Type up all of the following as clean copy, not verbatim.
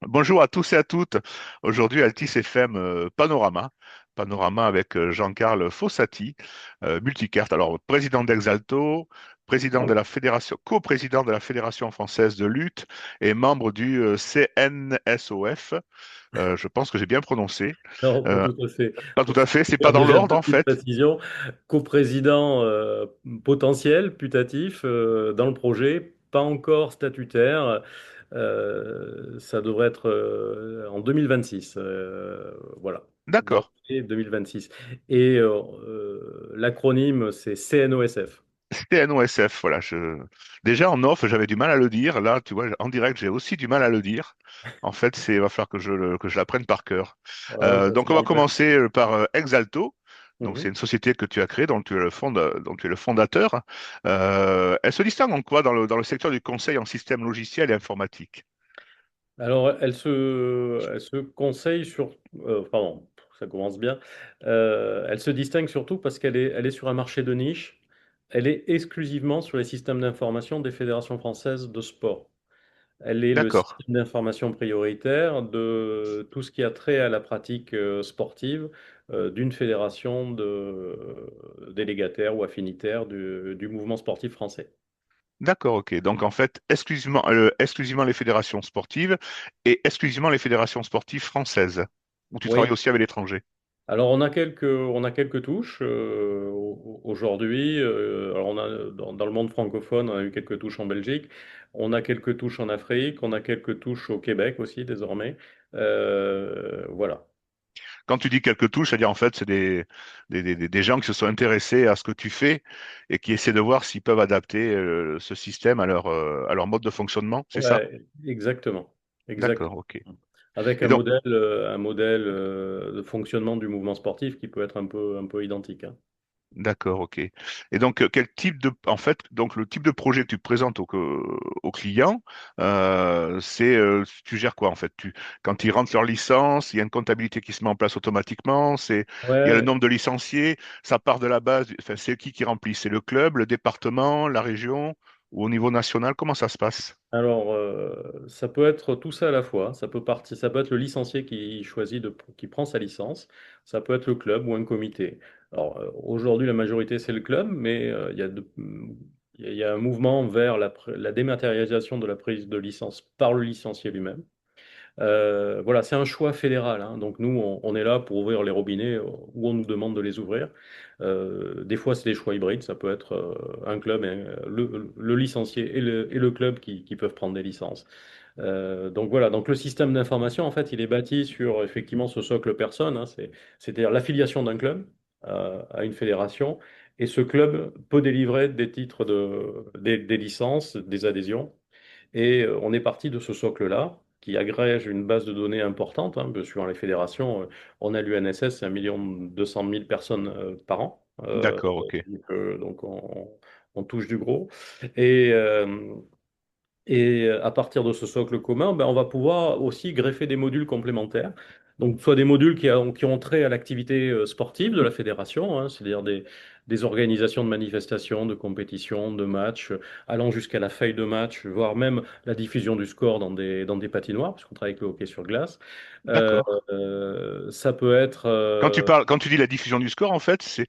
Bonjour à tous et à toutes. Aujourd'hui, Altis FM Panorama. Panorama avec Jean-Carl Fossati, multicarte. Alors, président d'Exalto, président de la fédération, co-président de la Fédération française de lutte et membre du CNSOF. Je pense que j'ai bien prononcé. Non, pas Euh, tout à fait. Pas tout Pour à fait, c'est pas faire dans déjà l'ordre deux en petites fait. précisions, coprésident potentiel, putatif, dans le projet, pas encore statutaire. Ça devrait être en 2026. Voilà, D'accord. janvier 2026. Et l'acronyme, c'est CNOSF. CNOSF, voilà. Déjà en off, j'avais du mal à le dire. Là, tu vois, en direct, j'ai aussi du mal à le dire. En fait, il va falloir que que je l'apprenne par cœur. Ouais, ça Donc, sera on va en pratique. commencer par Exalto. Donc, c'est Mhm. une société que tu as créée, dont tu es dont tu es le fondateur. Elle se distingue en quoi dans le secteur du conseil en système logiciel et informatique? Alors, elle se conseille sur... pardon, ça commence bien. Elle se distingue surtout parce elle est sur un marché de niche. Elle est exclusivement sur les systèmes d'information des fédérations françaises de sport. Elle est le D'accord. système d'information prioritaire de tout ce qui a trait à la pratique sportive d'une fédération de délégataires ou affinitaires du mouvement sportif français. D'accord, ok. Donc, en fait, exclusivement les fédérations sportives et exclusivement les fédérations sportives françaises, où tu travailles Oui. aussi avec l'étranger. Alors on a quelques touches aujourd'hui. Alors dans le monde francophone, on a eu quelques touches en Belgique, on a quelques touches en Afrique, on a quelques touches au Québec aussi désormais. Voilà. Quand tu dis quelques touches, c'est-à-dire en fait, c'est des gens qui se sont intéressés à ce que tu fais et qui essaient de voir s'ils peuvent adapter ce système à leur mode de fonctionnement, c'est ça? Ouais, exactement, D'accord, exactement. ok. Avec Et donc, un modèle de fonctionnement du mouvement sportif qui peut être un peu identique, hein. d'accord, ok. Et donc, quel type en fait, donc le type de projet que tu présentes au client, tu gères quoi en fait? Quand ils rentrent leur licence, il y a une comptabilité qui se met en place automatiquement. Il y a le Ouais. nombre de licenciés, ça part de la base. Enfin, c'est qui remplit? C'est le club, le département, la région ou au niveau national? Comment ça se passe? Alors, ça peut être tout ça à la fois. Ça peut être le licencié qui choisit qui prend sa licence. Ça peut être le club ou un comité. Alors, aujourd'hui, la majorité, c'est le club, mais il y a un mouvement vers la dématérialisation de la prise de licence par le licencié lui-même. Voilà, c'est un choix fédéral, hein. Donc nous, on est là pour ouvrir les robinets où on nous demande de les ouvrir. Des fois, c'est des choix hybrides. Ça peut être un club, le licencié et le club qui peuvent prendre des licences. Donc voilà, donc le système d'information, en fait, il est bâti sur effectivement ce socle personne, hein. C'est-à-dire l'affiliation d'un club à une fédération. Et ce club peut délivrer des titres des licences, des adhésions. Et on est parti de ce socle-là, qui agrège une base de données importante, hein, suivant les fédérations. On a l'UNSS, c'est 1,2 million personnes par an. D'accord, ok. Donc on touche du gros. Et, euh, et à partir de ce socle commun, ben, on va pouvoir aussi greffer des modules complémentaires. Donc, soit des modules qui ont trait à l'activité sportive de la fédération, hein, c'est-à-dire des organisations de manifestations, de compétitions, de matchs, allant jusqu'à la feuille de match, voire même la diffusion du score dans des patinoires, puisqu'on travaille avec le hockey sur glace. Euh, D'accord. Ça peut être... Quand tu dis la diffusion du score, en fait,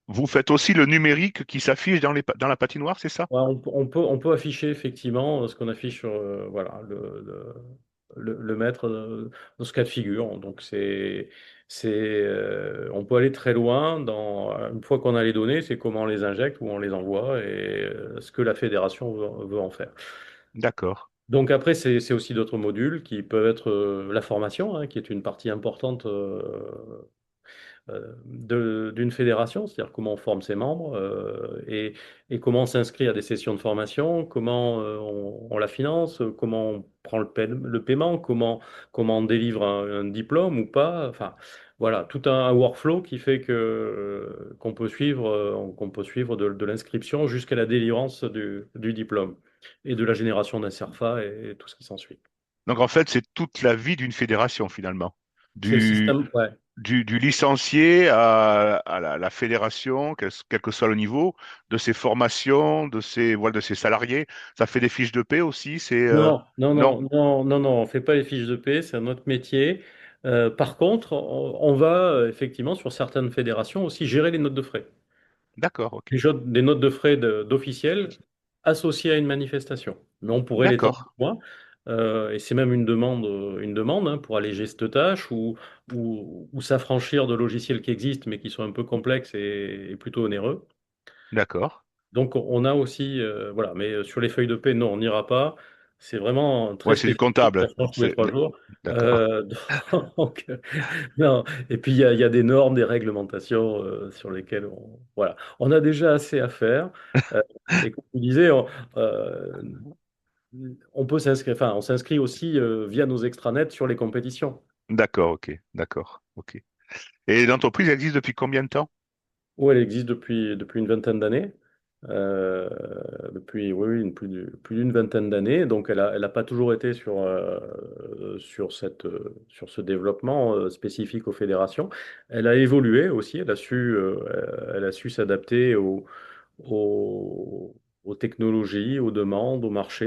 vous faites aussi le numérique qui s'affiche dans la patinoire, c'est ça? Ouais, on peut afficher effectivement ce qu'on affiche sur voilà, le maître dans ce cas de figure. Donc on peut aller très loin une fois qu'on a les données, c'est comment on les injecte, où on les envoie et ce que la fédération veut en faire. D'accord. Donc après, c'est aussi d'autres modules qui peuvent être la formation, hein, qui est une partie importante d'une fédération, c'est-à-dire comment on forme ses membres et comment on s'inscrit à des sessions de formation, comment on la finance, comment on prend le paiement, comment on délivre un diplôme ou pas. Enfin, voilà, tout un workflow qui fait qu'on peut suivre de l'inscription jusqu'à la délivrance du diplôme et de la génération d'un CERFA et tout ce qui s'ensuit. Donc en fait, c'est toute la vie d'une fédération finalement. C'est le Du, système, ouais. du licencié à la fédération, quel que soit le niveau, de ses formations, voilà, de ses salariés. Ça fait des fiches de paie aussi, Non, non, non, non, non, non, non, on fait pas les fiches de paie, c'est un autre métier. Par contre, on va effectivement sur certaines fédérations aussi gérer les notes de frais. d'accord, ok, Des notes de frais d'officiels associées à une manifestation. Mais on pourrait l'étendre d'accord, plus loin. Et c'est même une demande hein, pour alléger cette tâche ou s'affranchir de logiciels qui existent mais qui sont un peu complexes et plutôt onéreux. d'accord. Donc on a aussi, voilà, mais sur les feuilles de paie, non, on n'ira pas. C'est vraiment très Ouais, c'est du spécifique, ça comptable, change tous les 3 jours. d'accord, Euh, donc, non. Et puis il y a des normes, des réglementations sur lesquelles voilà. On a déjà assez à faire. Euh, et comme tu disais, euh, on peut s'inscrire, enfin, on s'inscrit aussi via nos extranets sur les compétitions. d'accord, ok, d'accord, ok. Et l'entreprise existe depuis combien de temps? Oui, elle existe depuis une vingtaine d'années. Oui, oui, plus d'une vingtaine d'années. Donc, elle a pas toujours été sur ce développement spécifique aux fédérations. Elle a évolué aussi. Elle a su s'adapter aux, aux technologies, aux demandes, au marché.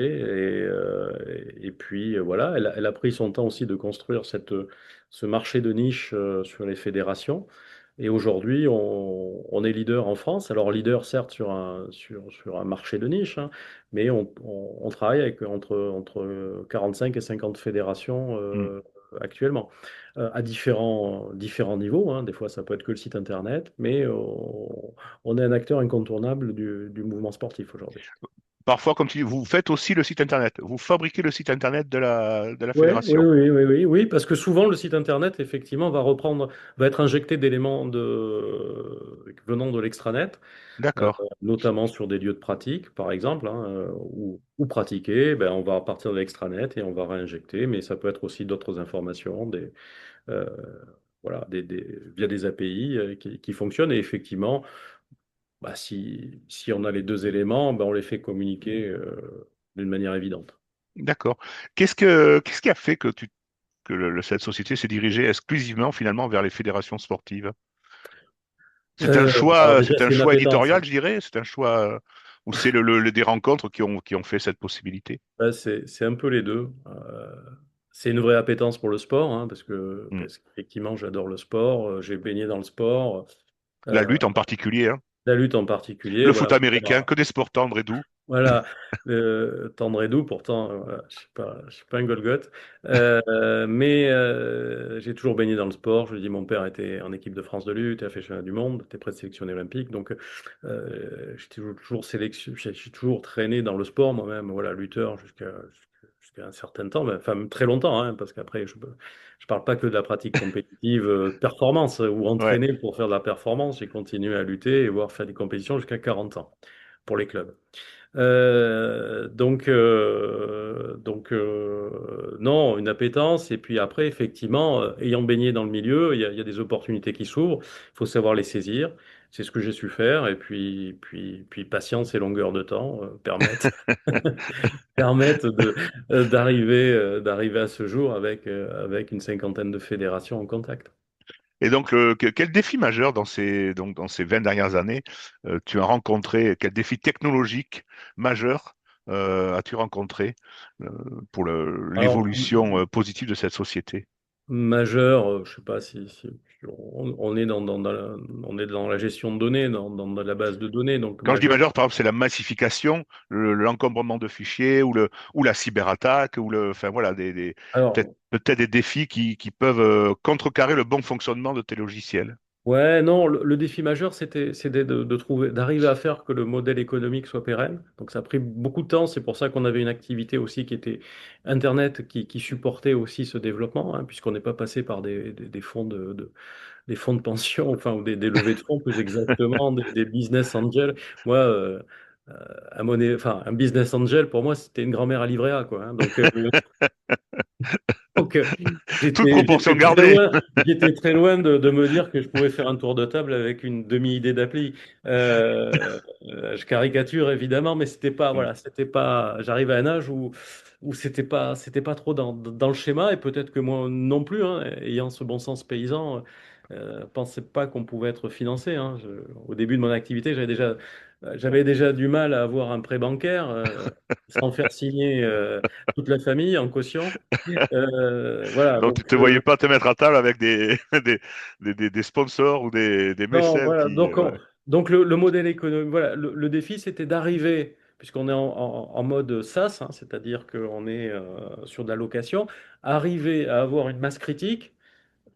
Et puis, voilà, elle a pris son temps aussi de construire ce marché de niche sur les fédérations. Et aujourd'hui, on est leader en France. Alors, leader, certes, sur un marché de niche, hein, mais on travaille avec entre 45 et 50 fédérations Hmm. actuellement, à différents niveaux, hein. Des fois, ça peut être que le site Internet, mais on est un acteur incontournable du mouvement sportif aujourd'hui. Parfois, comme tu dis, vous faites aussi le site internet, vous fabriquez le site internet de la Oui, oui, fédération. oui, oui, oui, oui, parce que souvent le site internet, effectivement, va être injecté d'éléments venant de l'extranet, D'accord. notamment sur des lieux de pratique, par exemple, hein, ou pratiquer, ben, on va partir de l'extranet et on va réinjecter, mais ça peut être aussi d'autres informations, euh, voilà, via des API qui fonctionnent. Et effectivement, bah, si on a les deux éléments, ben, on les fait communiquer d'une manière évidente. D'accord. Qu'est-ce qui a fait que cette société s'est dirigée exclusivement finalement vers les fédérations sportives? Alors déjà, C'est un c'est une choix appétence, éditorial, hein. je dirais, c'est un choix, ou c'est des rencontres qui ont fait cette possibilité. Ouais, c'est un peu les deux. C'est une vraie appétence pour le sport, hein, Hmm. parce qu'effectivement, j'adore le sport, j'ai baigné dans le sport, La euh, lutte en particulier, hein. la lutte en particulier. Le Voilà, foot américain, que des sports tendres et doux. voilà, tendre et doux, pourtant, voilà, je suis pas un Golgoth. Mais j'ai toujours baigné dans le sport. Je dis, mon père était en équipe de France de lutte, il a fait championnat du monde, était présélectionné olympique. Donc, j'ai toujours traîné dans le sport moi-même, voilà, lutteur jusqu'à un certain temps, mais, enfin, très longtemps, hein, parce qu'après, je parle pas que de la pratique compétitive, performance, ou Ouais. entraîner pour faire de la performance. J'ai continué à lutter et voire faire des compétitions jusqu'à 40 ans pour les clubs. Non, une appétence. Et puis après, effectivement, ayant baigné dans le milieu, il y a des opportunités qui s'ouvrent. Il faut savoir les saisir. C'est ce que j'ai su faire. Et puis patience et longueur de temps permettent d'arriver à ce jour avec une cinquantaine de fédérations en contact. Et donc, quel défi majeur dans ces 20 dernières années tu as rencontré? Quel défi technologique majeur as-tu rencontré euh, pour Alors, l'évolution positive de cette société? majeur, je sais pas si on est on est dans la gestion de données, dans la base de données, donc Quand je dis majeur. majeur, par exemple, c'est la massification, l'encombrement de fichiers ou la cyberattaque enfin voilà, Alors, peut-être des défis qui peuvent contrecarrer le bon fonctionnement de tes logiciels. ouais, non, le défi majeur, c'était de trouver, d'arriver à faire que le modèle économique soit pérenne. Donc, ça a pris beaucoup de temps. C'est pour ça qu'on avait une activité aussi qui était Internet, qui supportait aussi ce développement, hein, puisqu'on n'est pas passé par des fonds des fonds de pension, enfin, ou des levées de fonds, plus exactement, des business angels. Moi, un business angel, pour moi, c'était une grand-mère à livret A, quoi, hein. Donc, Toute proportion gardée. j'étais très loin de me dire que je pouvais faire un tour de table avec une demi-idée d'appli. Je caricature évidemment, mais c'était pas, Mm. voilà, c'était pas. J'arrive à un âge où c'était pas trop dans le schéma, et peut-être que moi non plus, hein, ayant ce bon sens paysan. pensais pas qu'on pouvait être financé, hein. Au début de mon activité, j'avais déjà du mal à avoir un prêt bancaire sans faire signer toute la famille en caution. Voilà, Donc, tu donc te voyais pas te mettre à table avec des, des sponsors ou des non, mécènes voilà, qui, ouais. donc le modèle économique, voilà, le défi, c'était d'arriver, puisqu'on est en mode SaaS, hein, c'est-à-dire qu'on est sur de la location, arriver à avoir une masse critique,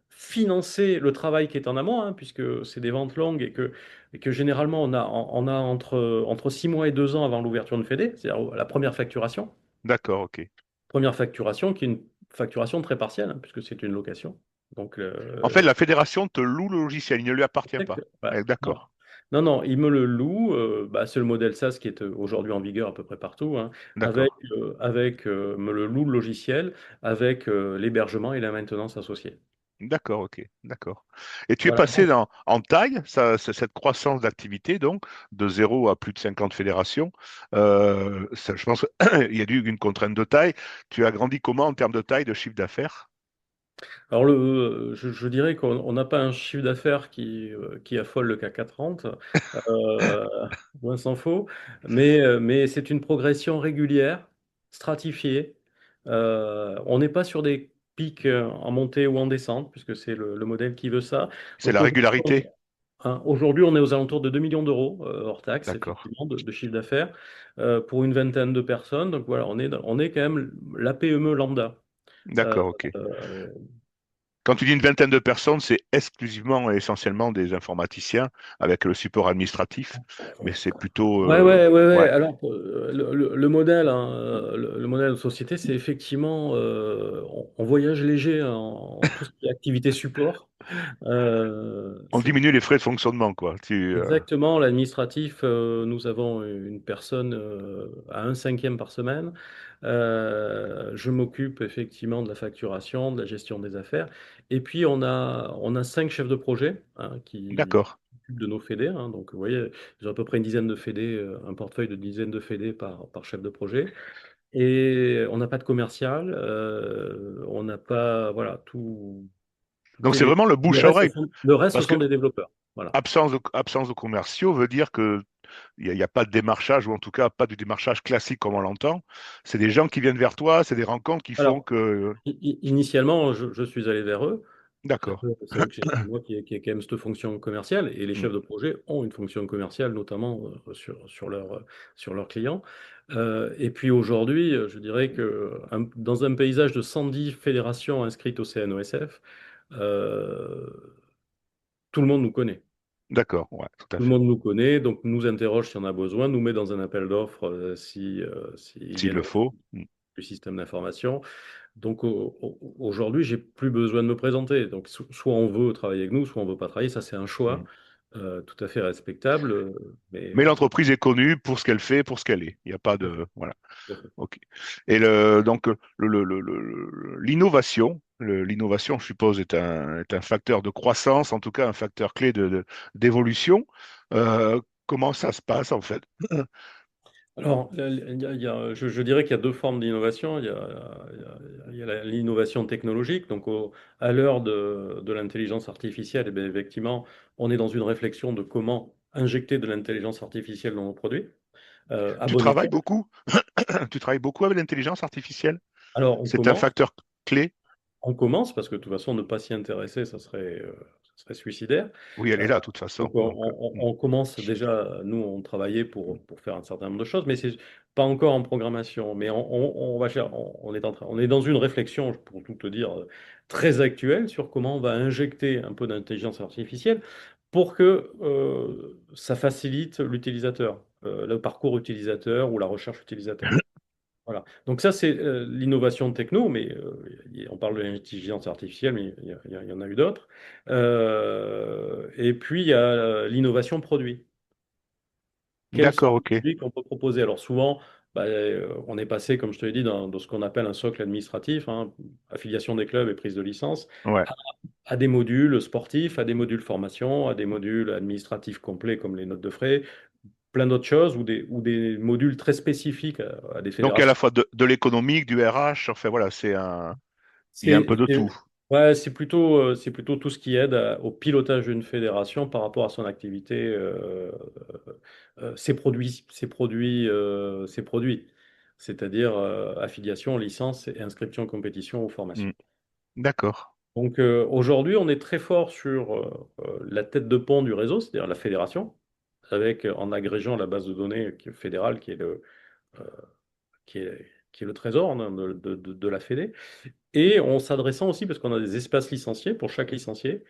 financer le travail qui est en amont, hein, puisque c'est des ventes longues et que généralement on a entre 6 mois et 2 ans avant l'ouverture de Fédé, c'est-à-dire la première facturation. D'accord, ok. Première facturation qui est une facturation très partielle, hein, puisque c'est une location. Donc, En fait, la fédération te loue le logiciel, il ne lui appartient pas. voilà. Non, D'accord, non, non, il me le loue. Bah, c'est le modèle SaaS qui est aujourd'hui en vigueur à peu près partout, hein, avec, d'accord, me le loue le logiciel avec l'hébergement et la maintenance associée. d'accord, ok, d'accord. Et tu es Voilà. passé en taille, cette croissance d'activité, donc, de 0 à plus de 50 fédérations. Je pense qu'il y a eu une contrainte de taille. Tu as grandi comment en termes de taille, de chiffre d'affaires? Alors, je dirais qu'on n'a pas un chiffre d'affaires qui affole le CAC 40, euh, loin s'en faut, mais c'est une progression régulière, stratifiée. On n'est pas sur des pics en montée ou en descente, puisque c'est le modèle qui veut ça. C'est Donc la aujourd'hui, régularité? aujourd'hui, on est aux alentours de 2 millions d'euros hors taxe, D'accord, effectivement, de chiffre d'affaires pour une vingtaine de personnes. Donc voilà, on est quand même la PME lambda. Euh, d'accord, ok. euh, Quand tu dis une vingtaine de personnes, c'est exclusivement et essentiellement des informaticiens avec le support administratif, mais c'est plutôt, Ouais, ouais, ouais, ouais. ouais, Alors, le modèle, hein, le modèle de société, c'est effectivement, on voyage léger en tout ce qui est activité support. on C'est diminue les frais de fonctionnement, quoi. exactement l'administratif. Nous avons une personne à un cinquième par semaine. Je m'occupe effectivement de la facturation, de la gestion des affaires. Et puis, on a 5 chefs de projet hein, qui D'accord. s'occupent de nos fédés, hein. Donc, vous voyez, j'ai à peu près une dizaine de fédés, un portefeuille de dizaines de fédés par chef de projet. Et on n'a pas de commercial, on n'a pas, voilà, Donc c'est c'est vraiment le le reste bouche-oreille, sont, le reste parce que sont des développeurs. Voilà. absence de commerciaux veut dire que il y a pas de démarchage, ou en tout cas pas du démarchage classique comme on l'entend. C'est des gens qui viennent vers toi, c'est des rencontres qui font Alors, que... initialement, je suis allé vers eux. D'accord. Vous savez que c'est moi qui ai quand même cette fonction commerciale et les Hmm. chefs de projet ont une fonction commerciale, notamment sur leurs clients. Et puis aujourd'hui, je dirais que dans un paysage de 110 fédérations inscrites au CNOSF, euh, tout le monde nous connaît. D'accord, ouais, tout à Tout le fait. monde nous connaît, donc nous interroge si on a besoin, nous met dans un appel d'offres s'ils S'il viennent le faut. Hmm. du système d'information. Donc aujourd'hui, j'ai plus besoin de me présenter. Donc soit on veut travailler avec nous, soit on veut pas travailler. Ça, c'est un choix Hmm. tout à fait respectable. Mais Mais l'entreprise est connue pour ce qu'elle fait, pour ce qu'elle est. Il n'y a pas tout à fait, de... Voilà. tout à fait. Ok. Et donc l'innovation, l'innovation, je suppose, est un facteur de croissance, en tout cas un facteur clé d'évolution. Comment ça se passe en fait? Alors, je dirais qu'il y a deux formes d'innovation. Il y a l'innovation technologique. Donc, à l'heure de l'intelligence artificielle, eh bien, effectivement, on est dans une réflexion de comment injecter de l'intelligence artificielle dans nos produits, à Tu bon travailles escient. beaucoup? Tu travailles beaucoup avec l'intelligence artificielle? Alors, on C'est un commence. facteur clé? On commence parce que de toute façon, ne pas s'y intéresser, ça serait suicidaire. Oui, elle Euh, est là, de toute façon. donc, on, Donc, on- on commence déjà, nous, on travaillait pour faire un certain nombre de choses, mais c'est pas encore en programmation. Mais on est dans une réflexion, pour tout te dire, très actuelle sur comment on va injecter un peu d'intelligence artificielle pour que ça facilite l'utilisateur, le parcours utilisateur ou la recherche utilisateur. Voilà. Donc ça, c'est l'innovation techno, mais on parle de l'intelligence artificielle, mais il y en a eu d'autres. Et puis, il y a l'innovation produit. Quels sont d'accord, les ok. produits qu'on peut proposer? Alors souvent, bah, on est passé, comme je te l'ai dit, dans ce qu'on appelle un socle administratif, hein, affiliation des clubs et prise de licence, Ouais. à des modules sportifs, à des modules formation, à des modules administratifs complets comme les notes de frais, plein d'autres choses, ou des modules très spécifiques à des Donc, il y a à la fédérations. fois de l'économique, du RH, enfin voilà, il y a un C'est peu de c'est- tout. Ouais, c'est plutôt tout ce qui aide au pilotage d'une fédération par rapport à son activité, ses produits, c'est-à-dire affiliation, licence et inscription, compétition ou Hmm. formation. D'accord. Donc aujourd'hui, on est très fort sur la tête de pont du réseau, c'est-à-dire la fédération, avec en agrégeant la base de données fédérale euh, qui est le trésor hein, de la Fédé. Et en s'adressant aussi, parce qu'on a des espaces licenciés pour chaque licencié,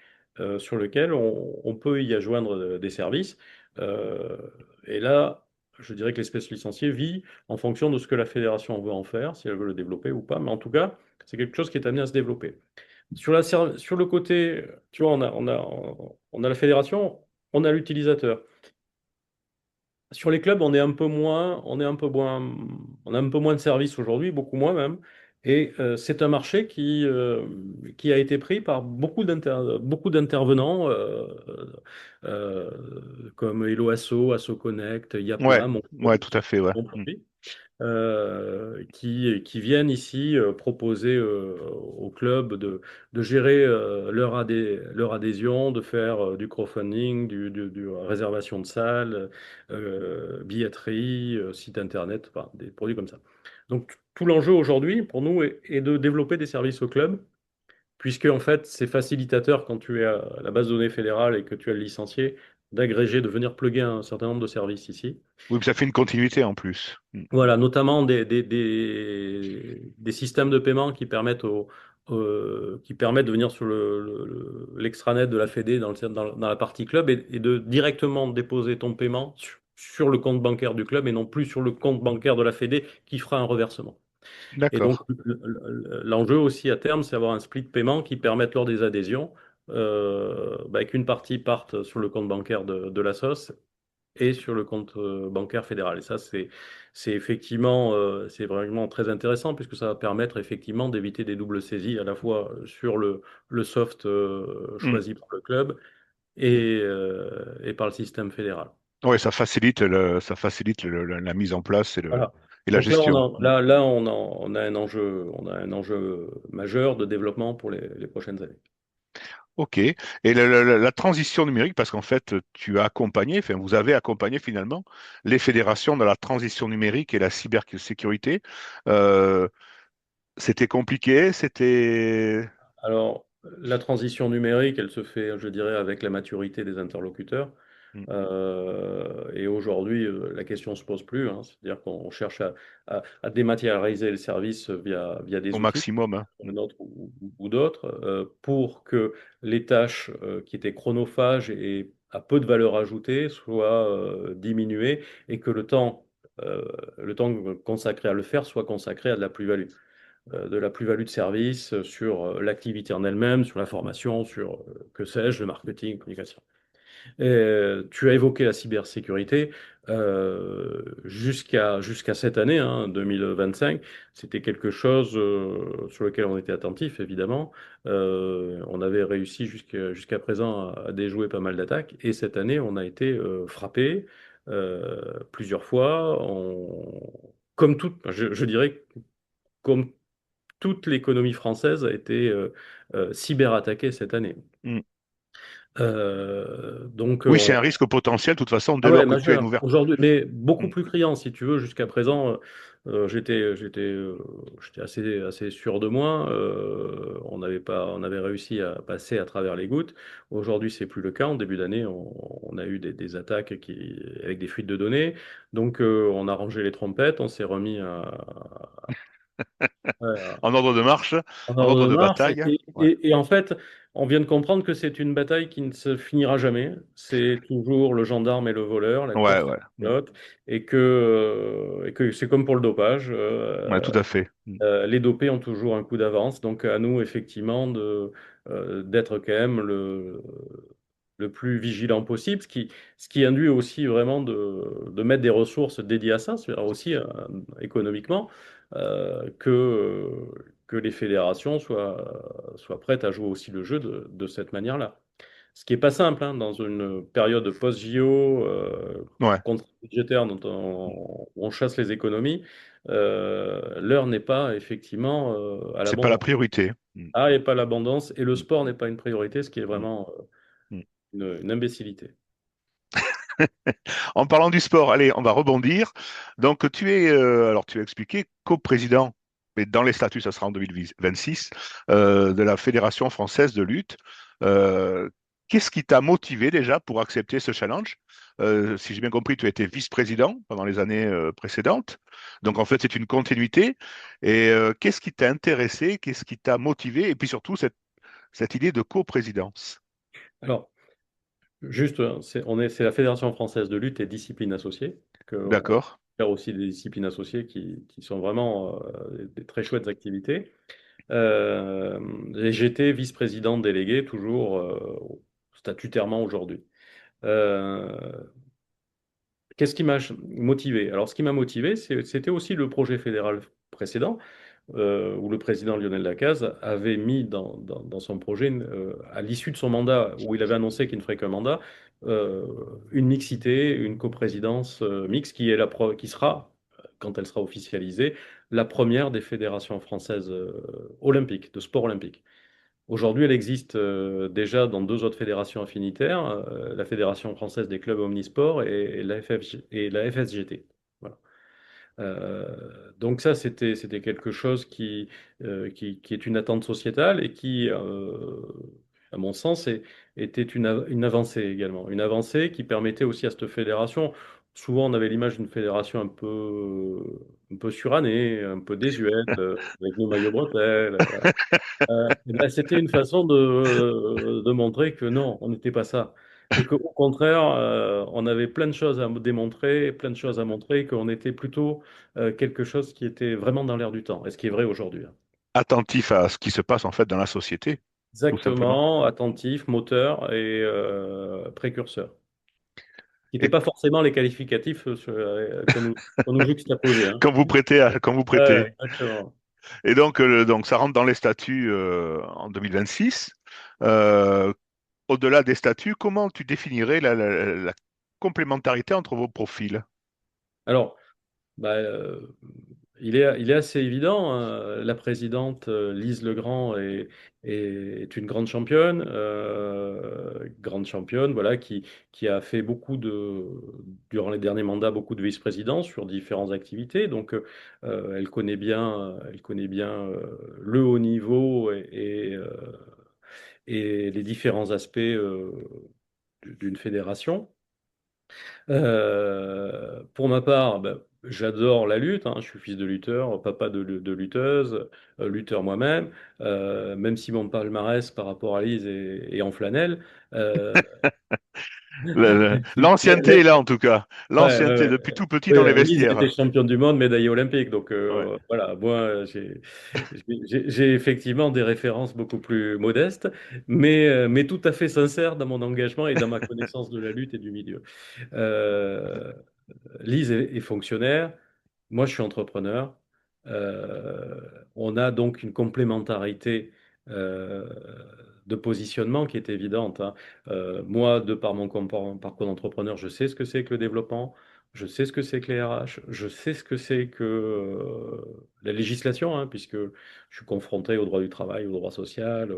sur lequel on peut y adjoindre des services. Euh, et là, je dirais que l'espace licencié vit en fonction de ce que la fédération veut en faire, si elle veut le développer ou pas. Mais en tout cas, c'est quelque chose qui est amené à se développer. Sur le côté, tu vois, on a la fédération, on a l'utilisateur. Sur les clubs, on a un peu moins de services aujourd'hui, beaucoup moins même. Et c'est un marché qui a été pris par beaucoup d'intervenants euh, comme Hello Asso, Asso Connect, Ouais, Yapla, ouais, tout à fait, ouais. mon Hmm. produit qui viennent ici proposer au club de gérer leur adhésion, de faire du crowdfunding, du réservation de salles, billetterie, site internet, enfin, des produits comme ça. Donc tout l'enjeu aujourd'hui pour nous est de développer des services au club, puisque en fait c'est facilitateur quand tu es à la base de données fédérale et que tu as le licencié d'agréger, de venir plugger un certain nombre de services ici. Oui, puis ça fait une continuité en plus. Hmm. Voilà, notamment des systèmes de paiement qui permettent de venir sur l'extranet de la Fédé dans la partie club et de directement déposer ton paiement sur le compte bancaire du club et non plus sur le compte bancaire de la Fédé qui fera un reversement. Et donc, D'accord. l'enjeu aussi à terme, c'est avoir un split paiement qui permette lors des adhésions qu'une partie parte sur le compte bancaire de la SOS et sur le compte bancaire fédéral. Et ça, c'est effectivement, c'est vraiment très intéressant puisque ça va permettre effectivement d'éviter des doubles saisies à la fois sur le soft Hmm. choisi par le club et par le système fédéral. Ouais, ça facilite la mise en place Voilà. et la Donc là, gestion. Hmm. on a un enjeu majeur de développement pour les prochaines années. Ok. Et la transition numérique, parce qu'en fait, tu as accompagné, enfin, vous avez accompagné finalement les fédérations dans la transition numérique et la cybersécurité. Euh, C'était compliqué, c'était... Alors, la transition numérique, elle se fait, je dirais, avec la maturité des interlocuteurs. Hmm. Et aujourd'hui, la question ne se pose plus, hein. C'est-à-dire qu'on cherche à dématérialiser le service via Au des outils, maximum, hein. comme le nôtre ou d'autres, pour que les tâches qui étaient chronophages et à peu de valeur ajoutée soient diminuées et que euh, le temps consacré à le faire soit consacré à de la plus-value de service sur l'activité en elle-même, sur la formation, sur, que sais-je, le marketing, la communication. Tu as évoqué la cybersécurité. Jusqu'à cette année, hein, 2025, c'était quelque chose sur lequel on était attentif, évidemment. On avait réussi jusqu'à présent à déjouer pas mal d'attaques. Et cette année, on a été frappé plusieurs fois. Je dirais, comme toute l'économie française a été cyberattaquée cette année. Hmm. Donc, Oui, c'est un risque potentiel, de toute façon, dès ah ouais, lors que tu as une majeur. ouverture. Aujourd'hui, mais beaucoup plus criant, si tu veux. Jusqu'à présent, j'étais assez sûr de moi. On avait réussi à passer à travers les gouttes. Aujourd'hui, c'est plus le cas. En début d'année, on a eu des attaques avec des fuites de données. Donc, on a rangé les trompettes, on s'est remis à, En ordre de marche, en en ordre ordre de de marche. bataille. Ouais, Et en fait, on vient de comprendre que c'est une bataille qui ne se finira jamais. C'est toujours le gendarme et le voleur, la ouais, course et ouais. le Hmm. pilote, et que c'est comme pour le dopage. Ouais, tout à fait. Hmm. Les dopés ont toujours un coup d'avance. Donc à nous, effectivement, d'être quand même le plus vigilant possible, ce qui induit aussi vraiment de mettre des ressources dédiées à ça, c'est-à-dire aussi économiquement, que les fédérations soient prêtes à jouer aussi le jeu de cette manière-là. Ce qui n'est pas simple hein, dans une période post-JO, Ouais. contrainte budgétaire Hmm. où on chasse les économies, l'heure n'est pas effectivement à la C'est pas bonne la heure. priorité. Mm, Ah, et pas l'abondance, et le mm, sport n'est pas une priorité, ce qui est mm, vraiment mm. une imbécilité. En parlant du sport, allez, on va rebondir. Donc, alors tu as expliqué coprésident, mais dans les statuts, ça sera en 2026, de la Fédération française de lutte. Euh, Qu'est-ce qui t'a motivé déjà pour accepter ce challenge? Si j'ai bien compris, tu as été vice-président pendant les années précédentes. Donc, en fait, c'est une continuité. Et qu'est-ce qui t'a intéressé? Qu'est-ce qui t'a motivé? Et puis surtout, cette idée de coprésidence. Alors, juste, c'est la Fédération française de lutte et disciplines associées, qu'on D'accord. fait aussi des disciplines associées qui sont vraiment des très chouettes activités. Et j'étais vice-président délégué, toujours statutairement aujourd'hui. Euh, Qu'est-ce qui m'a motivé? Alors, ce qui m'a motivé, c'était aussi le projet fédéral précédent, où le président Lionel Lacaze avait mis dans son projet, à l'issue de son mandat, où il avait annoncé qu'il ne ferait qu'un mandat, euh, une mixité, une coprésidence mixte qui sera, quand elle sera officialisée, la première des fédérations françaises olympiques, de sport olympique. Aujourd'hui, elle existe déjà dans deux autres fédérations affinitaires, la Fédération française des clubs omnisports et la et la FSGT. Voilà. Donc ça, c'était quelque chose qui est une attente sociétale et qui, à mon sens, était une avancée également. Une avancée qui permettait aussi à cette fédération, souvent on avait l'image d'une fédération un peu surannée, un peu désuète, avec nos maillots bretelles. Voilà. Eh ben, c'était une façon de montrer que non, on n'était pas ça. Et qu'au contraire, on avait plein de choses à démontrer, plein de choses à montrer, qu'on était plutôt quelque chose qui était vraiment dans l'air du temps, et ce qui est vrai aujourd'hui, hein. Attentif à ce qui se passe en fait dans la société, tout simplement. Exactement, attentif, moteur et précurseur. Qui n'étaient Et pas forcément les qualificatifs qu'on nous juxtaposait, hein. quand vous Ouais, prêtez. exactement. Et donc ça rentre dans les statuts en 2026. Euh, Au-delà des statuts, comment tu définirais la complémentarité entre vos profils? Alors, bah, il est assez évident, hein. La présidente Lise Legrand est une grande championne, voilà, qui a fait durant les derniers mandats, beaucoup de vice-présidents sur différentes activités. Donc, elle connaît bien le haut niveau et les différents aspects d'une fédération. Pour ma part, ben, j'adore la lutte, hein. Je suis fils de lutteur, papa de lutteuse, lutteur moi-même. Même si mon palmarès par rapport à Lise est en flanelle. euh, L'ancienneté est là en tout cas. Ouais, ouais, L'ancienneté ouais. depuis tout petit Oui, dans les Lise était vestiaires. championne du monde, médaillée olympique. Donc Ouais. voilà, moi j'ai effectivement des références beaucoup plus modestes, mais tout à fait sincères dans mon engagement et dans ma connaissance de la lutte et du milieu. Euh, Lise est fonctionnaire, moi je suis entrepreneur. Euh, on a donc une complémentarité euh, de positionnement qui est évidente, hein. Moi, de par mon parcours d'entrepreneur, je sais ce que c'est que le développement, je sais ce que c'est que les RH, je sais ce que c'est que la législation, hein, puisque je suis confronté au droit du travail, au droit social,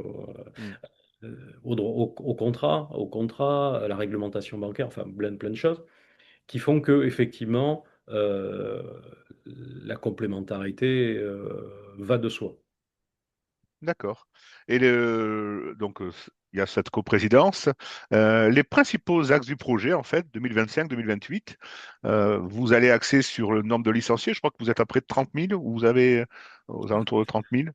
Mm. au contrat, à la réglementation bancaire, enfin plein de choses qui font que effectivement la complémentarité va de soi. D'accord. Et donc, il y a cette coprésidence. Les principaux axes du projet, en fait, 2025-2028, vous allez axer sur le nombre de licenciés. Je crois que vous êtes à près de 30 000, ou vous avez aux alentours de 30 000.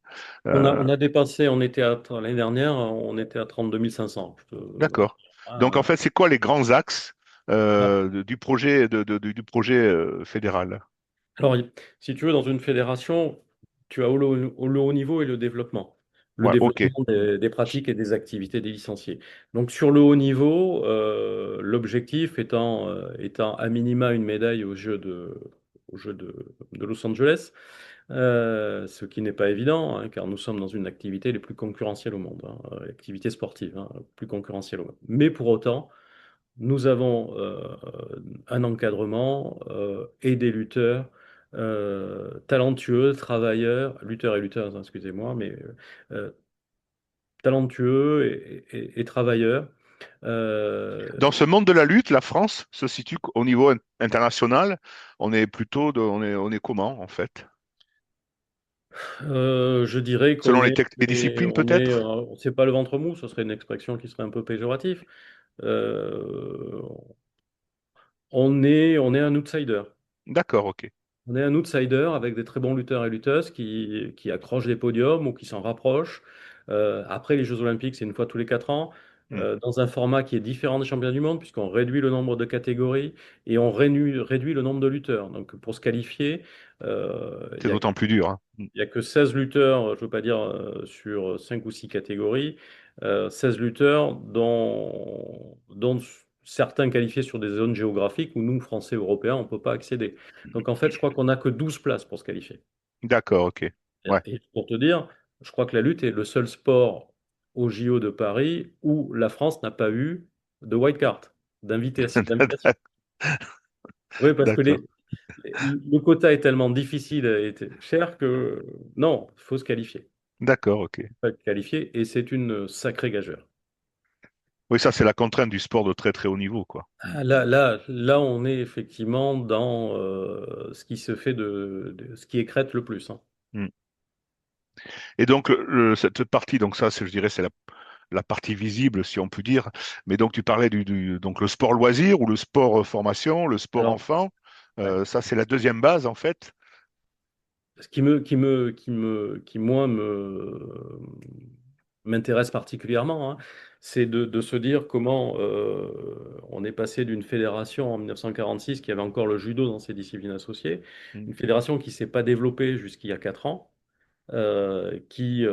On a dépassé, l'année dernière, on était à 32 500. D'accord. Donc, en Ah, fait, c'est quoi les grands axes ah. du projet, du projet fédéral? Alors, si tu veux, dans une fédération, tu as le haut niveau et le développement. Le Ouais, ok. développement des pratiques et des activités des licenciés. Donc, sur le haut niveau, l'objectif étant à minima une médaille aux Jeux de Los Angeles. Ce qui n'est pas évident, hein, car nous sommes dans une activité les plus concurrentielles au monde, hein, activité sportive, hein, plus concurrentielle au monde. Mais pour autant, nous avons un encadrement et des lutteurs talentueux, travailleurs, lutteurs et lutteuses, hein, excusez-moi, mais talentueux et travailleurs. Euh, Dans ce monde de la lutte, la France se situe au niveau international. On est plutôt on est comment en fait? je dirais Selon qu'on est, les disciplines peut-être? c'est pas le ventre mou, ce serait une expression qui serait un peu péjorative. Euh, on est un outsider. D'accord, ok. On est un outsider avec des très bons lutteurs et lutteuses qui accrochent des podiums ou qui s'en rapprochent. Après les Jeux Olympiques, c'est une fois tous les 4 ans, Hmm. dans un format qui est différent des championnats du monde, puisqu'on réduit le nombre de catégories et on réduit le nombre de lutteurs. Donc pour se qualifier, il C'est y a, d'autant plus dur, hein. Hmm. il y a que 16 lutteurs, je ne veux pas dire sur 5 ou 6 catégories, 16 lutteurs dont certains qualifiés sur des zones géographiques où nous, Français, Européens, on ne peut pas accéder. Donc en fait, je crois qu'on n'a que 12 places pour se qualifier. D'accord, ok. Ouais. Et pour te dire, je crois que la lutte est le seul sport au JO de Paris où la France n'a pas eu de white card, d'invitation. Oui, parce que D'accord, le quota est tellement difficile et cher que non, il faut se qualifier. d'accord, ok. Pas être qualifié et c'est une sacrée gageure. Oui, ça c'est la contrainte du sport de très très haut niveau, quoi. Hmm. Là, on est effectivement dans ce qui se fait ce qui écrète le plus, hein. Hmm. Et donc cette partie, donc ça, je dirais, c'est la partie visible, si on peut dire. Mais donc tu parlais donc le sport loisir ou le sport formation, le sport Alors, enfant. ouais. Ça c'est la deuxième base en fait. Ce qui moi m'intéresse particulièrement, hein, c'est de se dire comment on est passé d'une fédération en 1946 qui avait encore le judo dans ses disciplines associées, Hmm. une fédération qui ne s'est pas développée jusqu'il y a 4 ans, qui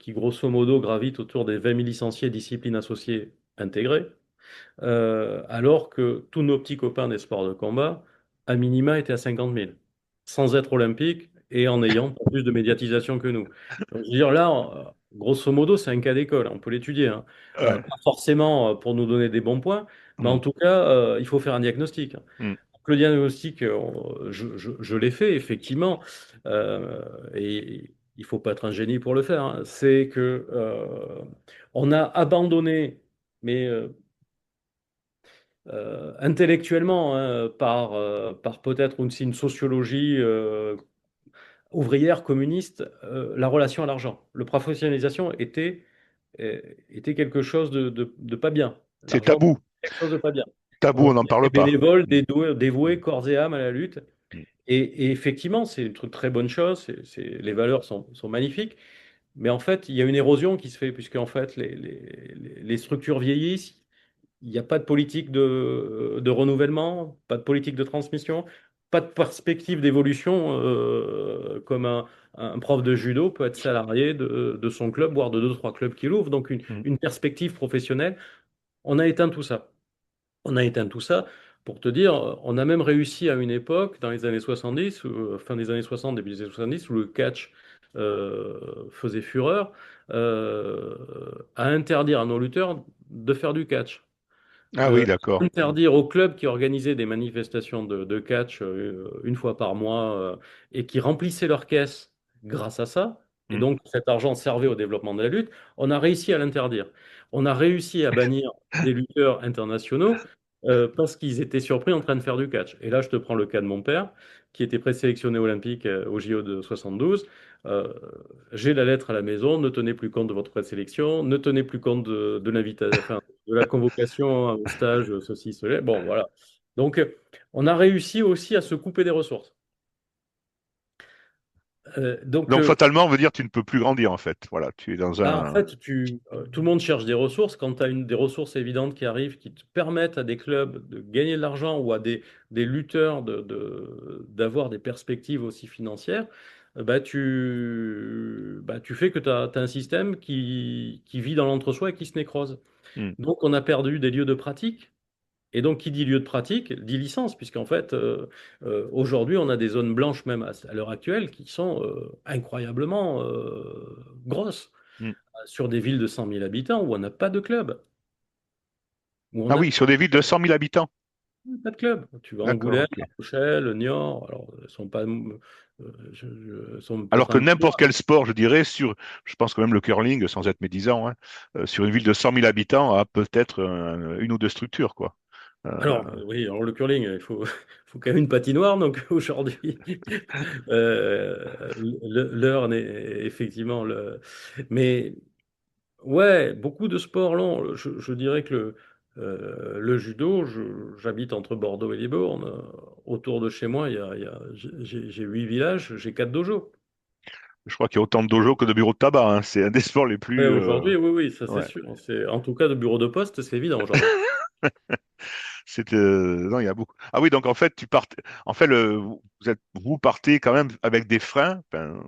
grosso modo gravite autour des 20 000 licenciés disciplines associées intégrées, alors que tous nos petits copains des sports de combat, à minima, étaient à 50 000, sans être olympiques et en ayant pas plus de médiatisation que nous. Donc, je veux dire, là, grosso modo, c'est un cas d'école, on peut l'étudier, hein. Ouais. Pas forcément pour nous donner des bons points, mais Hmm. en tout cas, il faut faire un diagnostic. Hmm. Le diagnostic, je l'ai fait, effectivement, et il faut pas être un génie pour le faire, hein. C'est que on a abandonné, mais intellectuellement, hein, par peut-être aussi une sociologie ouvrière, communiste, la relation à l'argent. Le professionnalisation était quelque chose de pas bien. C'est L'argent tabou. était quelque chose de pas bien. Tabou, on n'en Il y a des parle pas. bénévoles, Hmm. dévoués Hmm. corps et âme à la lutte. Hmm. Et effectivement, c'est une très bonne chose. Les valeurs sont magnifiques. Mais en fait, il y a une érosion qui se fait, puisque en fait, les structures vieillissent. Il n'y a pas de politique de renouvellement, pas de politique de transmission, pas de perspective d'évolution, comme un prof de judo peut être salarié de son club, voire de deux, trois clubs qu'il ouvre. Donc Hmm. une perspective professionnelle. On a éteint tout ça. On a éteint tout ça. Pour te dire, on a même réussi à une époque, dans les années 70, fin des années 60, début des années 70, où le catch faisait fureur, à interdire à nos lutteurs de faire du catch. Ah oui, d'accord. Hmm. Interdire aux clubs qui organisaient des manifestations de catch une fois par mois et qui remplissaient leurs caisses grâce à ça, et Hmm. donc cet argent servait au développement de la lutte, on a réussi à l'interdire. On a réussi à bannir des lutteurs internationaux parce qu'ils étaient surpris en train de faire du catch. Et là, je te prends le cas de mon père, qui était présélectionné olympique au JO de 72. Euh, j'ai la lettre à la maison, ne tenez plus compte de votre présélection, ne tenez plus compte de l'invitation, enfin, de la convocation au stage, ceci, cela. Bon, voilà. Donc, on a réussi aussi à se couper des ressources. Euh, donc, Donc euh, fatalement, on veut dire que tu ne peux plus grandir en fait. Voilà, tu es dans Bah, en un. fait, tout le monde cherche des ressources. Quand tu as des ressources évidentes qui arrivent, qui te permettent à des clubs de gagner de l'argent ou à des lutteurs d'avoir des perspectives aussi financières, tu fais que tu as un système qui vit dans l'entre-soi et qui se nécrose. Hmm. Donc, on a perdu des lieux de pratique. Et donc, qui dit lieu de pratique, dit licence, puisqu'en fait, aujourd'hui, on a des zones blanches, même à l'heure actuelle, qui sont incroyablement grosses, Hmm. sur des villes de 100 000 habitants où on n'a pas de club. Où on Ah a... oui, sur des villes de 100 000 habitants. Pas de club. Tu vas à D'accord, Angoulême, ok. La Rochelle, Niort. Alors, elles sont pas, sont Alors peut-être que un peu n'importe loin. quel sport, je dirais, je pense que même le curling, sans être médisant, hein, sur une ville de 100 000 habitants, a peut-être une ou deux structures, quoi. Alors, oui, alors le curling, il faut, faut quand même une patinoire. Donc aujourd'hui, l'heure n'est effectivement le. Mais ouais, beaucoup de sports longs. Je dirais que le judo, j'habite entre Bordeaux et Libourne. Autour de chez moi, j'ai 8 villages, j'ai 4 dojos. Je crois qu'il y a autant de dojo que de bureaux de tabac, hein. C'est un des sports les Ouais, plus... aujourd'hui, oui, oui, ça c'est ouais. sûr. En tout cas, de bureau de poste, c'est évident aujourd'hui. Non, il y a beaucoup. Ah oui, donc en fait, en fait, vous partez quand même avec des freins, enfin,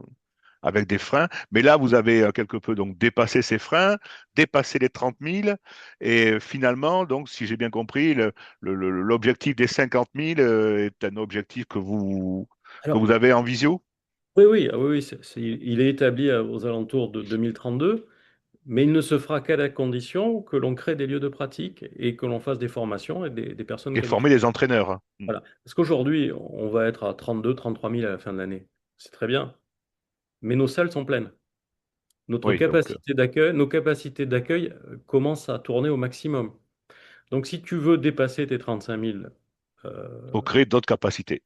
avec des freins, mais là, vous avez quelque peu donc dépassé ces freins, dépassé les 30 000, et finalement, donc, si j'ai bien compris, l'objectif des 50 000 est un objectif que Alors, vous avez en visio. oui, oui, ah oui, oui, il est établi aux alentours de 2032, mais il ne se fera qu'à la condition que l'on crée des lieux de pratique et que l'on fasse des formations et des personnes Et former qualifiées. des entraîneurs, hein. Mm. Voilà. Parce qu'aujourd'hui, on va être à 32, 33 000 à la fin de l'année. C'est très bien, mais nos salles sont pleines. Oui, donc, Nos capacités d'accueil commencent à tourner au maximum. Donc, si tu veux dépasser tes 35 000, faut créer d'autres capacités.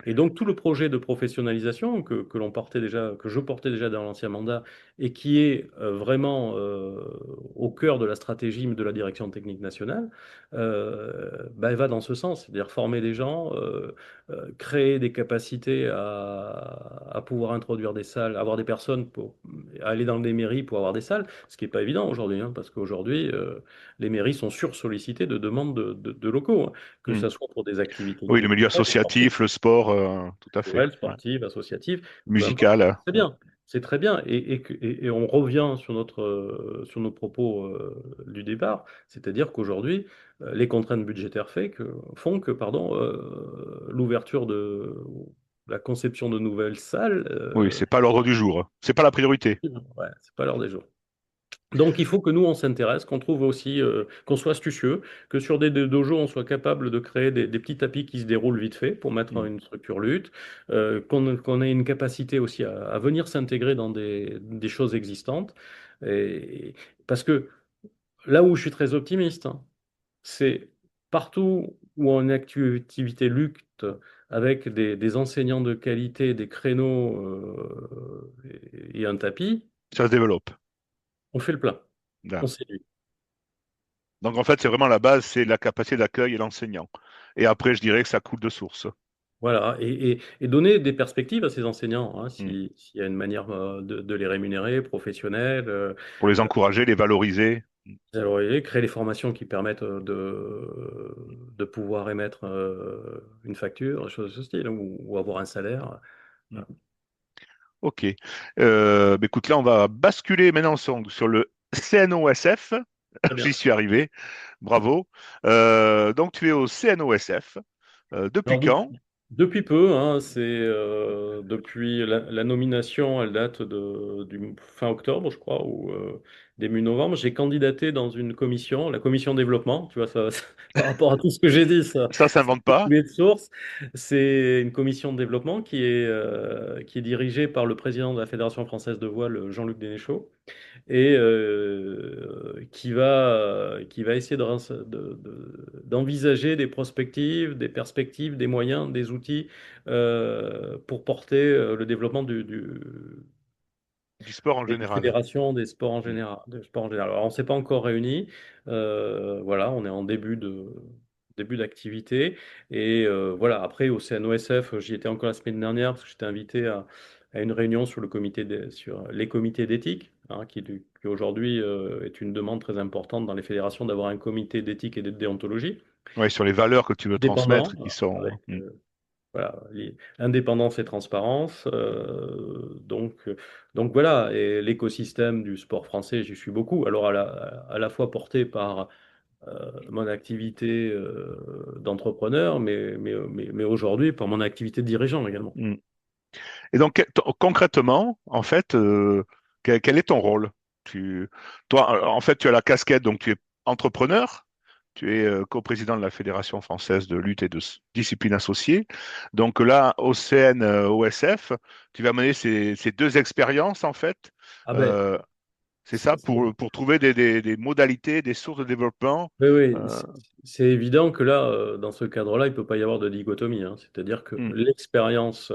et donc tout le projet de professionnalisation que l'on portait déjà, que je portais déjà dans l'ancien mandat et qui est vraiment au cœur de la stratégie de la direction technique nationale, bah, elle va dans ce sens, c'est-à-dire former des gens, créer des capacités à pouvoir introduire des salles, avoir des personnes pour aller dans les mairies pour avoir des salles, ce qui n'est pas évident aujourd'hui, hein, parce qu'aujourd'hui, les mairies sont sursollicitées de demandes de locaux, hein, que Mm. ce soit pour des activités Oui, le milieu culturelles, sportives, associatif, le sport, tout à fait. culturelle, Ouais. sportive, associative, peu importe, Musical. c'est très bien. C'est très bien. Et on revient sur nos propos du départ, c'est-à-dire qu'aujourd'hui, les contraintes budgétaires font que pardon, l'ouverture de la conception de nouvelles salles, Oui, c'est pas l'ordre du jour, hein. C'est pas la priorité. ouais, c'est pas l'heure des jours. Donc il faut que nous, on s'intéresse, qu'on trouve aussi, qu'on soit astucieux, que sur des dojos, on soit capable de créer des petits tapis qui se déroulent vite fait pour mettre Mm. une structure lutte, qu'on ait une capacité aussi à venir s'intégrer dans des choses existantes. Et, parce que là où je suis très optimiste, hein, c'est partout où on a une activité lutte avec des enseignants de qualité, des créneaux et un tapis, Ça se développe. on fait le plein, Là. on séduit. Donc en fait, c'est vraiment la base, c'est la capacité d'accueil et l'enseignant. Et après, je dirais que ça coule de source. Voilà, et donner des perspectives à ces enseignants, hein, Mm. s'il y a une manière de les rémunérer, professionnelle, Pour les encourager, les valoriser. Mm. valoriser, créer les formations qui permettent de pouvoir émettre une facture, des choses de ce style, ou avoir un salaire. Mm. Voilà. Ok. Bah, écoute, là, on va basculer maintenant sur le CNOSF. Très bien. J'y suis arrivé. Bravo. Donc, tu es au CNOSF. Depuis Alors, quand? depuis peu, hein, c'est depuis la nomination, elle date du fin octobre, je crois, ou début novembre. J'ai candidaté dans une commission, la commission développement, tu vois, ça, par rapport à tout ce que j'ai dit, Ça ça s'invente peut pas. couler de source. C'est une commission de développement qui est dirigée par le président de la Fédération française de voile, Jean-Luc Dénéchaud, et qui va essayer d'envisager des prospectives, des perspectives, des moyens, des outils pour porter le développement Du sport en des général. fédérations des sports en Mm. général. Des sports en général. Alors, on ne s'est pas encore réunis. Voilà, on est en début d'activité. Et voilà, après, au CNOSF, j'y étais encore la semaine dernière parce que j'étais invité à une réunion sur les comités d'éthique, hein, qui aujourd'hui est une demande très importante dans les fédérations d'avoir un comité d'éthique et de déontologie Ouais, sur les valeurs que tu veux transmettre dépendant, qui sont. avec voilà, indépendance et transparence. Donc voilà, et l'écosystème du sport français, j'y suis beaucoup. Alors à la fois porté par mon activité d'entrepreneur, mais aujourd'hui par mon activité de dirigeant également. Mm. Et donc, concrètement, en fait, quel est ton rôle? Toi, en fait, tu as la casquette, donc tu es entrepreneur, Tu es coprésident de la Fédération française de lutte et de discipline associée. Donc là, au CN, OSF, tu vas mener ces deux expériences, en fait. Ah ben, Euh, c'est c'est- ça, pour trouver des modalités, des sources de développement. oui, oui, Euh, c'est évident que là, dans ce cadre-là, il ne peut pas y avoir de dichotomie, hein. C'est-à-dire que hmm. l'expérience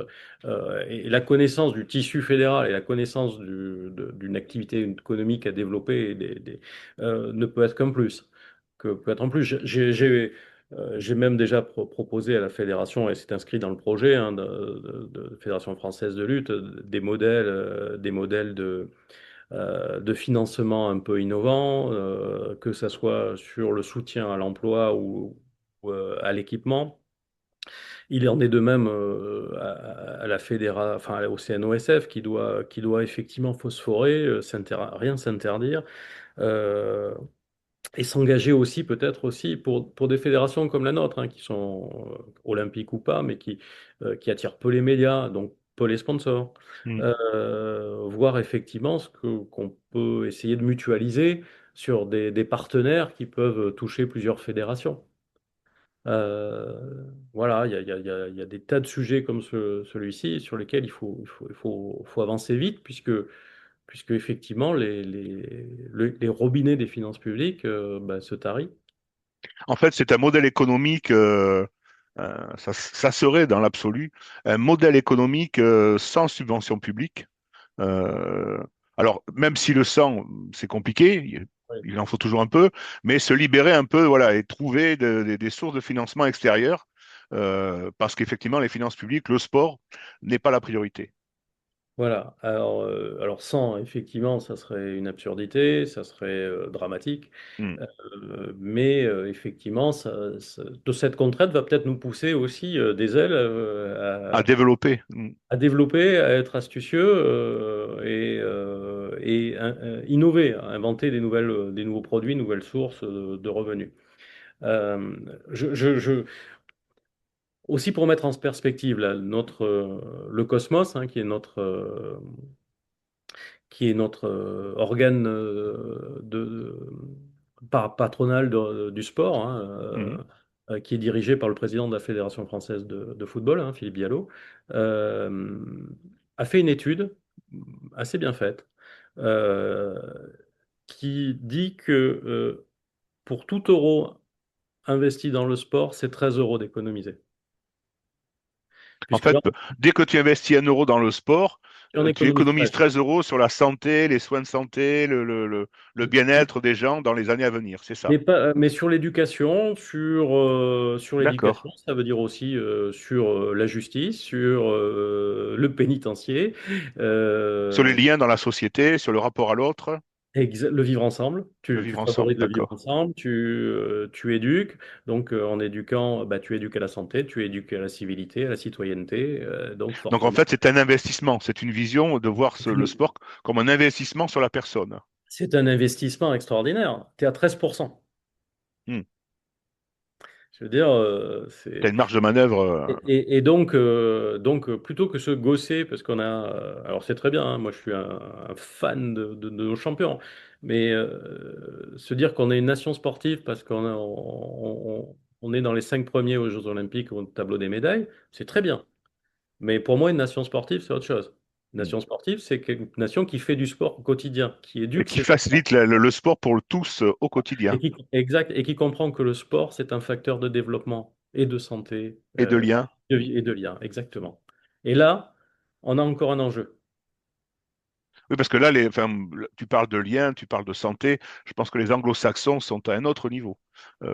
et la connaissance du tissu fédéral et la connaissance d'une activité économique à développer ne peut être qu'un plus. Que peut être en plus. J'ai même déjà proposé à la fédération, et c'est inscrit dans le projet hein, de Fédération française de lutte, des modèles de financement un peu innovants, que ce soit sur le soutien à l'emploi ou à l'équipement. Il en est de même à la enfin, au CNOSF qui doit effectivement phosphorer, rien s'interdire. euh, et s'engager aussi, peut-être aussi, pour des fédérations comme la nôtre, hein, qui sont olympiques ou pas, mais qui attirent peu les médias, donc peu les sponsors. Hmm. Voir effectivement qu'on peut essayer de mutualiser sur des partenaires qui peuvent toucher plusieurs fédérations. Voilà, il y a des tas de sujets comme celui-ci sur lesquels faut avancer vite, puisque effectivement, les robinets des finances publiques bah, se tarissent. En fait, c'est un modèle économique, ça serait dans l'absolu, un modèle économique sans subvention publique. Euh, alors, même si le sang, c'est compliqué, Ouais. il en faut toujours un peu, mais se libérer un peu, voilà, et trouver des sources de financement extérieures, parce qu'effectivement, les finances publiques, le sport n'est pas la priorité. Voilà. Alors sans, effectivement, ça serait une absurdité, ça serait dramatique. Hmm. Mais effectivement, de cette contrainte va peut-être nous pousser aussi des ailes À développer. Hmm. à développer, à être astucieux et innover, à inventer des nouveaux produits, nouvelles sources de revenus. Euh, Aussi pour mettre en perspective là, le Cosmos, hein, qui est notre organe patronal du sport, hein, Mhm. qui est dirigé par le président de la Fédération française de football, hein, Philippe Diallo, euh, a fait une étude assez bien faite euh, qui dit que pour tout euro investi dans le sport, c'est 13 euros d'économiser. En Puisque fait, là, dès que tu investis 1 euro dans le sport, on tu économise économises 13. 13 euros sur la santé, les soins de santé, le bien-être des gens dans les années à venir, c'est ça. Mais sur l'éducation, sur D'accord. l'éducation, ça veut dire aussi sur la justice, sur le pénitencier, Sur les euh, liens dans la société, sur le rapport à l'autre, le vivre ensemble. le Tu vivre ensemble, favorises le vivre d'accord. ensemble, tu éduques. Donc en éduquant, bah, tu éduques à la santé, tu éduques à la civilité, à la citoyenneté. Donc Donc en forcément, fait, c'est un investissement, c'est une vision de voir c'est le une- sport comme un investissement sur la personne. c'est un investissement extraordinaire. Tu es à 13%. Hmm. Je veux dire, Tu as une marge de manœuvre. et donc, plutôt que se gausser, parce qu'on a. Alors, c'est très bien, hein, moi je suis un fan de nos champions, mais se dire qu'on est une nation sportive parce on est dans les 5 premiers aux Jeux Olympiques au tableau des médailles, c'est très bien. Mais pour moi, une nation sportive, c'est autre chose. Une Hmm. nation sportive, c'est une nation qui fait du sport au quotidien, qui Et éduque qui ses enfants. facilite le sport pour tous au quotidien Exact, et qui comprend que le sport, c'est un facteur de développement et de santé et de lien. et de lien, exactement. Et là, on a encore un enjeu. Oui, parce que là, enfin, tu parles de lien, tu parles de santé. Je pense que les anglo-saxons sont à un autre niveau.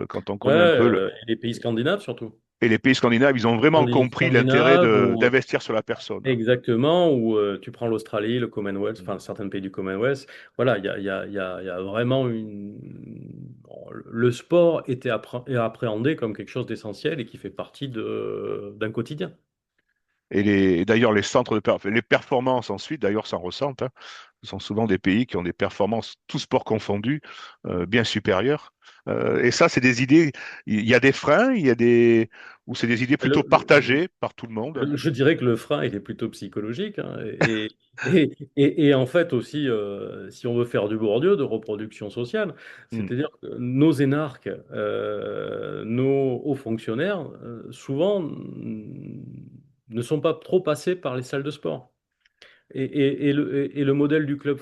Quand on Ouais, connaît un peu et les pays scandinaves surtout. et les pays scandinaves, ils ont vraiment compris l'intérêt Scandinaves, d'investir sur la personne. exactement, où tu prends l'Australie, le Commonwealth, Mm. enfin certains pays du Commonwealth, voilà, il y a vraiment bon, le sport est appréhendé comme quelque chose d'essentiel et qui fait partie d'un quotidien. Et d'ailleurs, les centres les performances ensuite, d'ailleurs, s'en ressentent, hein. Ce sont souvent des pays qui ont des performances, tous sports confondus, bien supérieures. Et ça, c'est des idées. Il y a des freins, ou c'est des idées plutôt Le- le- partagées par tout le monde. je dirais que le frein, il est plutôt psychologique, hein, et en fait aussi, si on veut faire du Bourdieu, de reproduction sociale, Hmm. c'est-à-dire que nos énarques, nos hauts fonctionnaires, souvent ne sont pas trop passés par les salles de sport. Et le modèle du club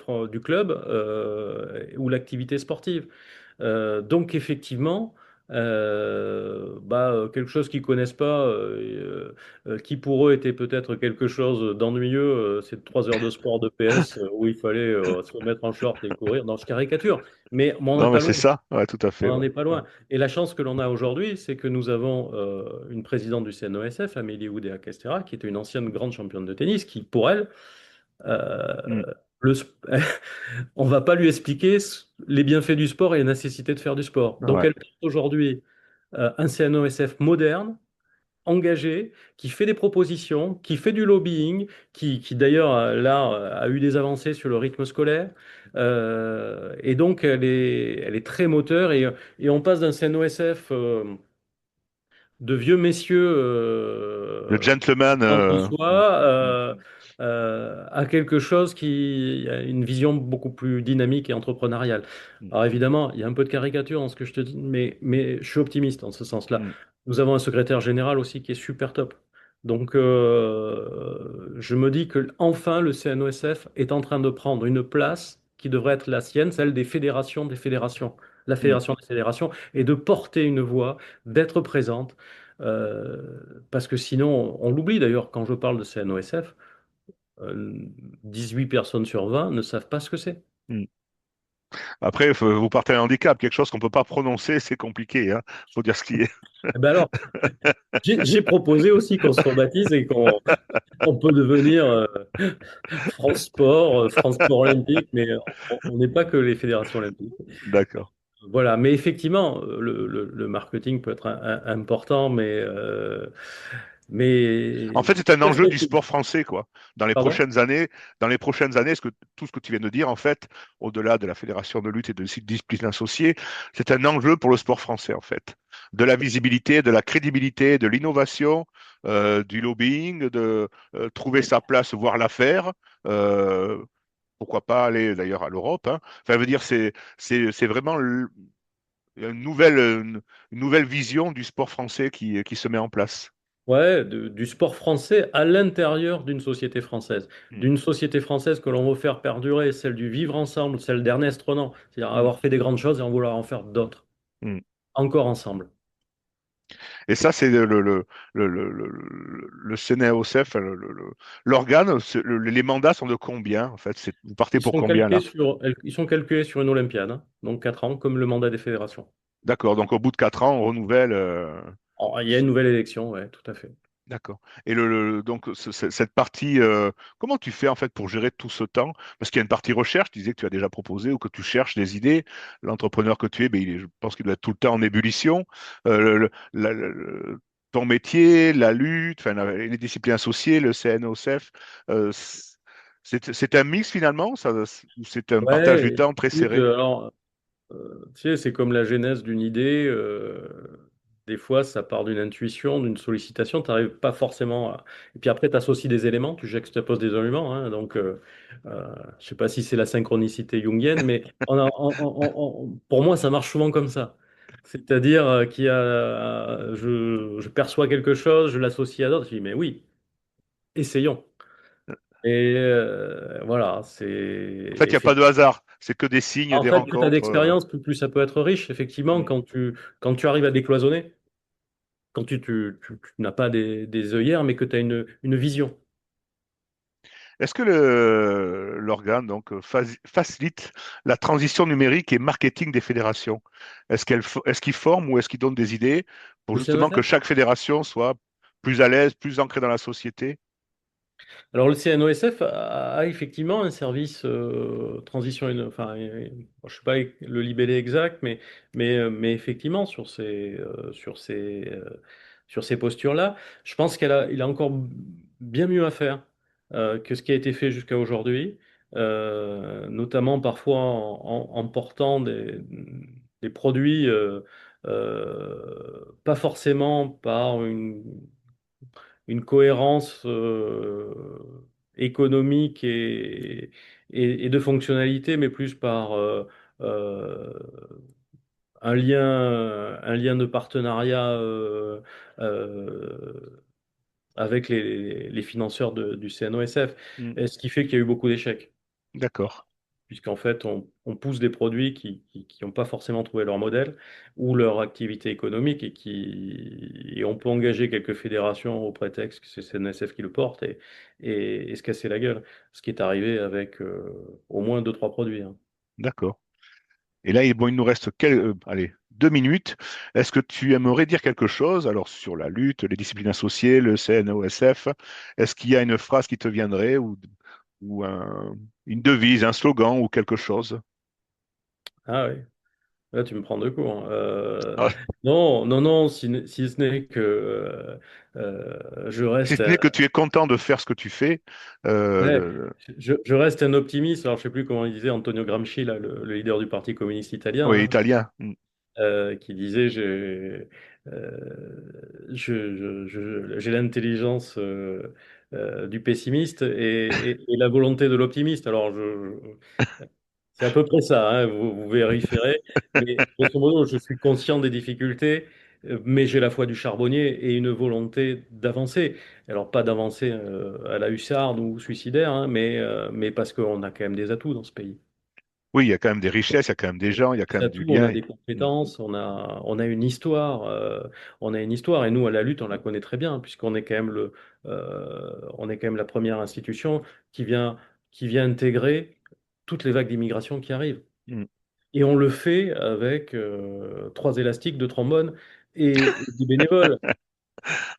ou l'activité sportive. Donc effectivement, quelque chose qu'ils connaissent pas, qui pour eux était peut-être quelque chose d'ennuyeux, c'est 3 heures de sport de PS où il fallait se mettre en short et courir. Non, je caricature, mais on n'en est Non, mais pas c'est loin. ça. Ouais, tout à On fait. n'en Ouais. est pas Ouais. loin. Et la chance que l'on a aujourd'hui, c'est que nous avons une présidente du CNOSF, Amélie Oudéa-Castéra, qui était une ancienne grande championne de tennis, qui, pour elle, euh, Hmm. le, sp- on va pas lui expliquer les bienfaits du sport et la nécessité de faire du sport. Donc Ouais. elle porte aujourd'hui un CNOSF moderne, engagé, qui fait des propositions, qui fait du lobbying, qui d'ailleurs là a eu des avancées sur le rythme scolaire. Et donc elle est très moteur et on passe d'un CNOSF de vieux messieurs Le gentleman. centre en soi Hmm. à quelque chose qui a une vision beaucoup plus dynamique et entrepreneuriale. Hmm. Alors évidemment, il y a un peu de caricature dans ce que je te dis, mais je suis optimiste en ce sens-là. Hmm. Nous avons un secrétaire général aussi qui est super top. Donc je me dis que enfin le CNOSF est en train de prendre une place qui devrait être la sienne, celle des fédérations, la Hmm. fédération des fédérations, et de porter une voix, d'être présente. Parce que sinon, on l'oublie d'ailleurs, quand je parle de CNOSF, 18 personnes sur 20 ne savent pas ce que c'est. Hmm. Après, vous partez d'un handicap, quelque chose qu'on peut pas prononcer, c'est compliqué, hein. Faut dire ce qui est. Eh ben alors, j'ai proposé aussi qu'on se rebaptise et qu'on on peut devenir France Sport, France Sport Olympique, mais on n'est pas que les fédérations olympiques. D'accord. Voilà, mais effectivement, le marketing peut être important, En mais fait, c'est un enjeu du perspective. sport français, quoi. Pardon? Dans les prochaines années, tout ce que tu viens de dire, en fait, au-delà de la fédération de lutte et de disciplines associées, c'est un enjeu pour le sport français, en fait. De la visibilité, de la crédibilité, de l'innovation, du lobbying, de trouver sa place, voire la faire. Euh, Pourquoi pas aller d'ailleurs à l'Europe, hein. Enfin, je veux dire, c'est vraiment une nouvelle vision du sport français qui se met en place. Ouais, du sport français à l'intérieur Mm, d'une société française que l'on veut faire perdurer, celle du vivre ensemble, celle d'Ernest Renan, c'est-à-dire mm, avoir fait des grandes choses et en vouloir en faire d'autres, mm. encore ensemble. Et ça, c'est le CNEOCF, l'organe, les mandats sont de combien, en fait? Vous partez pour combien, là? Ils sont calculés sur une Olympiade, hein, donc 4 ans, comme le mandat des fédérations. D'accord, donc au bout de 4 ans, on renouvelle. Oh, il y a une nouvelle élection, ouais, tout à fait. D'accord. Et donc cette partie, comment tu fais en fait pour gérer tout ce temps? Parce qu'il y a une partie recherche, tu disais que tu as déjà proposé ou que tu cherches des idées. L'entrepreneur que tu es, ben, je pense qu'il doit être tout le temps en ébullition. Ton métier, la lutte, enfin, les disciplines associées, le CNOSF, c'est un mix finalement, ou c'est un partage du Ouais, temps très écoute, serré? alors, tu sais, c'est comme la genèse d'une idée. Des fois, ça part d'une intuition, d'une sollicitation. Tu n'arrives pas forcément à... Et puis après, tu associes des éléments, tu juxtaposes des éléments, hein. Donc, je sais pas si c'est la synchronicité jungienne, mais pour moi, ça marche souvent comme ça. C'est-à-dire qu'il y a, je perçois quelque chose, je l'associe à d'autres. Je dis, mais oui, essayons. Et voilà, c'est En fait, il n'y a pas de effectivement. hasard, c'est que des signes, En des fait, plus tu as rencontres. d'expérience, plus ça peut être riche. Effectivement, Hmm. quand tu arrives à décloisonner, quand tu n'as pas des œillères, mais que tu as une vision. Est-ce que l'organe donc facilite la transition numérique et marketing des fédérations? Est-ce qu'il forme ou est-ce qu'il donne des idées pour Le justement que CNOSF? chaque fédération soit plus à l'aise, plus ancrée dans la société? Alors, le CNOSF a effectivement un service transition, enfin, je ne sais pas le libellé exact, mais effectivement, sur ces postures-là, je pense il a encore bien mieux à faire que ce qui a été fait jusqu'à aujourd'hui, notamment parfois en portant des produits pas forcément par une cohérence économique et de fonctionnalité, mais plus par euh, un lien de partenariat avec les financeurs du CNOSF. Mm. Et ce qui fait qu'il y a eu beaucoup d'échecs, D'accord. puisqu'en fait, on pousse des produits qui n'ont pas forcément trouvé leur modèle ou leur activité économique et on peut engager quelques fédérations au prétexte que c'est CNSF qui le porte et se casser la gueule. Ce qui est arrivé avec au moins deux, trois produits, hein. D'accord. Et là, bon, il nous reste allez, 2 minutes. Est-ce que tu aimerais dire quelque chose, alors sur la lutte, les disciplines associées, le CNOSF? Est-ce qu'il y a une phrase qui te viendrait ou une devise, un slogan ou quelque chose? Ah oui. Là, tu me prends de court, hein. Ah, Non, non, non, si ce n'est que je si reste, ce n'est que tu es content de faire ce que tu fais, ouais, euh, je reste un optimiste. Alors, je sais plus comment il disait Antonio Gramsci, là, le leader du Parti communiste italien, oui, hein, italien. Mm. qui disait j'ai l'intelligence du pessimiste et la volonté de l'optimiste. Alors, c'est à peu près ça, hein, vous vérifierez. Mais grosso modo, je suis conscient des difficultés, mais j'ai la foi du charbonnier et une volonté d'avancer. Alors, pas d'avancer à la hussarde ou suicidaire, hein, mais parce qu'on a quand même des atouts dans ce pays. Oui, il y a quand même des richesses, il y a quand même des gens, il y a quand Des même du atouts, on a lien. des Mm. compétences, on a une histoire, et nous, à la lutte, on la connaît très bien, puisqu'on est quand même on est quand même la première institution qui vient, qui vient intégrer toutes les vagues d'immigration qui arrivent. Mm. Et on le fait avec trois élastiques, deux trombones et des bénévoles.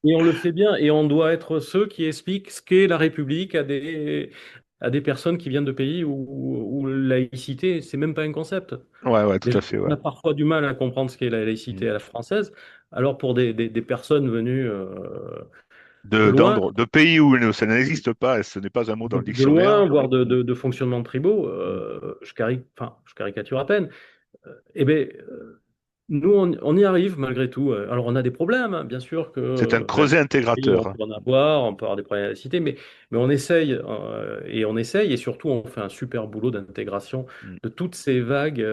Et on le fait bien. Et on doit être ceux qui expliquent ce qu'est la République à des personnes qui viennent de pays où la laïcité, c'est même pas un concept. Ouais, ouais, tout Déjà, à fait, on ouais. a parfois du mal à comprendre ce qu'est la Mm. laïcité à la française. Alors pour des personnes venues de loin, De pays où ça n'existe pas, et ce n'est pas un mot dans le de dictionnaire. loin, voire Mm. de fonctionnement tribaux, Mm. enfin, je caricature à peine. Eh bien, nous, on y arrive malgré tout. Alors, on a des problèmes, hein, bien sûr que C'est un ben, creuset oui, on intégrateur. peut en avoir, on peut avoir des problèmes à la cité, mais on essaye, et surtout, on fait un super boulot d'intégration Mm. de toutes ces vagues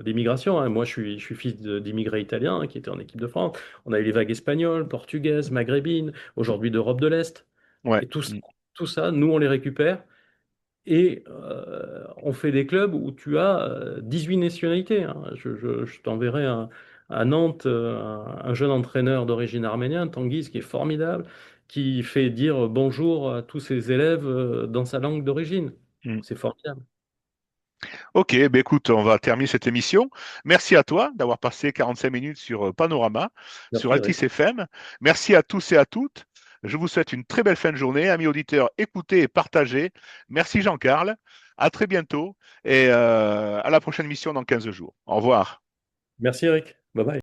d'immigration, hein. Moi, je suis fils d'immigrés italiens hein, qui étaient en équipe de France. On a eu les vagues espagnoles, portugaises, maghrébines, aujourd'hui d'Europe de l'Est. Ouais. Et Mm. tout ça, nous, on les récupère. Et on fait des clubs où tu as 18 nationalités, hein. Je t'enverrai à Nantes un jeune entraîneur d'origine arménienne, Tanguy, qui est formidable, qui fait dire bonjour à tous ses élèves dans sa langue d'origine. Mm. C'est formidable. Ok, ben écoute, on va terminer cette émission. Merci à toi d'avoir passé 45 minutes sur Panorama, sur Merci, Altis Eric. FM. Merci à tous et à toutes. Je vous souhaite une très belle fin de journée. Amis auditeurs, écoutez et partagez. Merci Jean-Carl. À très bientôt et à la prochaine émission dans 15 jours. Au revoir. Merci, Eric. Bye bye.